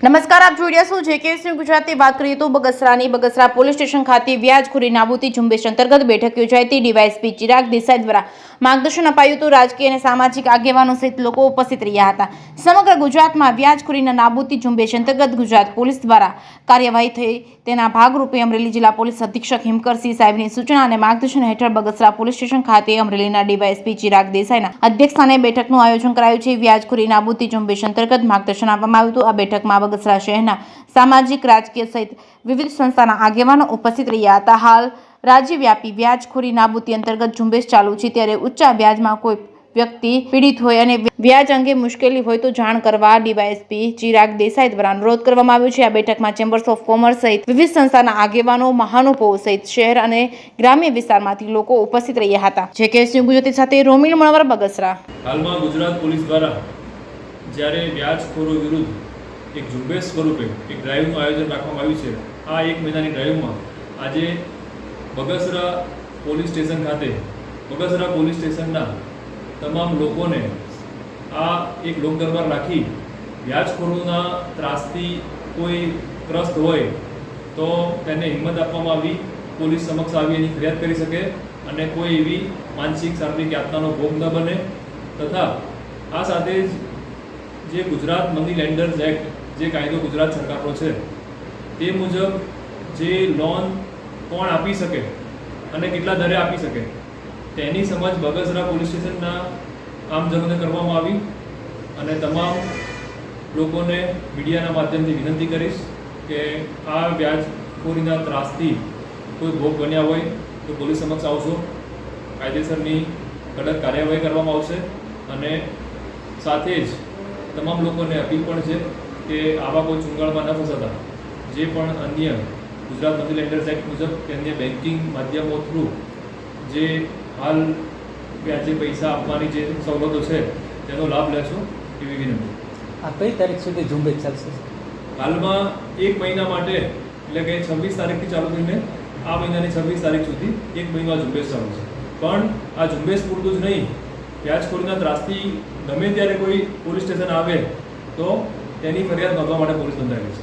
નમસ્કાર, આપ જોઈ રહ્યા છો જેકેએસ ન્યૂઝ ગુજરાતી। વાત કરીએ તો બગસરા પોલીસ સ્ટેશન ખાતે વ્યાજખોરી નાબૂદી ઝુંબેશ અંતર્ગત બેઠક યોજાઈ હતી। ડીવાયએસપી ચિરાગ દેસાઈ દ્વારા માર્ગદર્શન અપાયું હતું। રાજકીય અને સામાજિક આગેવાનો સહિત લોકો ઉપસ્થિત રહ્યા હતા। સમગ્ર ગુજરાતમાં વ્યાજખોરીના નાબૂદી ઝુંબેશ અંતર્ગત ગુજરાત પોલીસ દ્વારા કાર્યવાહી થઈ, તેના ભાગરૂપે અમરેલી જિલ્લા પોલીસ અધિક્ષક હિમકરસિંહ સાહેબની સૂચના અને માર્ગદર્શન હેઠળ બગસરા પોલીસ સ્ટેશન ખાતે અમરેલીના ડીવાયએસપી ચિરાગ દેસાઈના અધ્યક્ષસ્થાને બેઠકનું આયોજન કરાયું છે। વ્યાજખોરી નાબૂદી ઝુંબેશ અંતર્ગત માર્ગદર્શન આપવામાં આવ્યું હતું। આ બેઠકમાં બગસરા શહેરના સામાજિક, રાજકીય સહિત વિવિધ સંસ્થાના આગેવાનો ઉપસ્થિત રહ્યા હતા। હાલ રાજ્યવ્યાપી વ્યાજખોરી નાબૂદી અંતર્ગત ઝુંબેશ ચાલુ છે, ત્યારે ઊંચા વ્યાજમાં કોઈ વ્યક્તિ પીડિત હોય અને વ્યાજ અંગે મુશ્કેલી હોય તો જાણ કરવા ડીવાયએસપી ચિરાગ દેસાઈ દ્વારા અનુરોધ કરવામાં આવ્યો છે। આ બેઠકમાં ચેમ્બર્સ ઓફ કોમર્સ સહિત વિવિધ સંસ્થાના આગેવાનો, મહાનુભાવો સહિત શહેર અને ગ્રામ્ય વિસ્તારમાંથી લોકો ઉપસ્થિત રહ્યા હતા। જેકેએસ ન્યૂઝ ગુજરાતી સાથે રોમિલ મણવર, બગસરા। હાલમાં ગુજરાત પોલીસ દ્વારા જ્યારે વ્યાજખોરો વિરુદ્ધ એક ઝુંબેશ સ્વરૂપે એક ડ્રાઈવનું આયોજન રાખવામાં આવ્યું છે। આ એક મહિનાની ડ્રાઈવમાં આજે બગસરા પોલીસ સ્ટેશન ખાતે બગસરા પોલીસ સ્ટેશનના તમામ લોકોને આ એક લોક દરબાર રાખી વ્યાજખોરોના ત્રાસથી કોઈ ત્રસ્ત હોય તો તેને હિંમત આપવામાં આવી, પોલીસ સમક્ષ આવી એની ફરિયાદ કરી શકે અને કોઈ એવી માનસિક, શારીરિક યાતનાનો ભોગ ન બને, તથા આ સાથે જ જે ગુજરાત મની લેન્ડર્સ એક્ટ, જે કાયદો ગુજરાત સરકારનો છે તે મુજબ જે લોન કોણ આપી શકે અને કેટલા દરે આપી શકે તેની સમજ બગસરા પોલીસ સ્ટેશનના આમજનોને કરવામાં આવી અને તમામ લોકોને મીડિયાના માધ્યમથી વિનંતી કરીશ કે આ વ્યાજખોરીના ત્રાસથી કોઈ ભોગ બન્યા હોય તો પોલીસ સમક્ષ આવશો, કાયદેસરની કડક કાર્યવાહી કરવામાં આવશે અને સાથે જ તમામ લોકોને અપીલ પણ છે કે આવા કોઈ ચુંગાળમાં ન ફસાતા જે પણ અન્ય ગુજરાત મની લેન્ડર્સ એક્ટ મુજબ કે અન્ય બેન્કિંગ માધ્યમો થ્રુ જે હાલ વ્યાજે પૈસા આપવાની જે સવલતો છે તેનો લાભ લેશો એવી વિનંતી। આ કઈ તારીખ સુધી ઝુંબેશ ચાલશે? હાલમાં એક મહિના માટે, એટલે કે 26 તારીખથી ચાલુ થઈને આ મહિનાની 26 તારીખ સુધી એક મહિનો આ ઝુંબેશ ચાલુ છે। પણ આ ઝુંબેશ પૂરતું જ નહીં, વ્યાજખોરીના ત્રાસથી ગમે ત્યારે કોઈ પોલીસ સ્ટેશન આવે તો તેની ફરિયાદ નોંધવા માટે પોલીસ બંધાયેલી છે।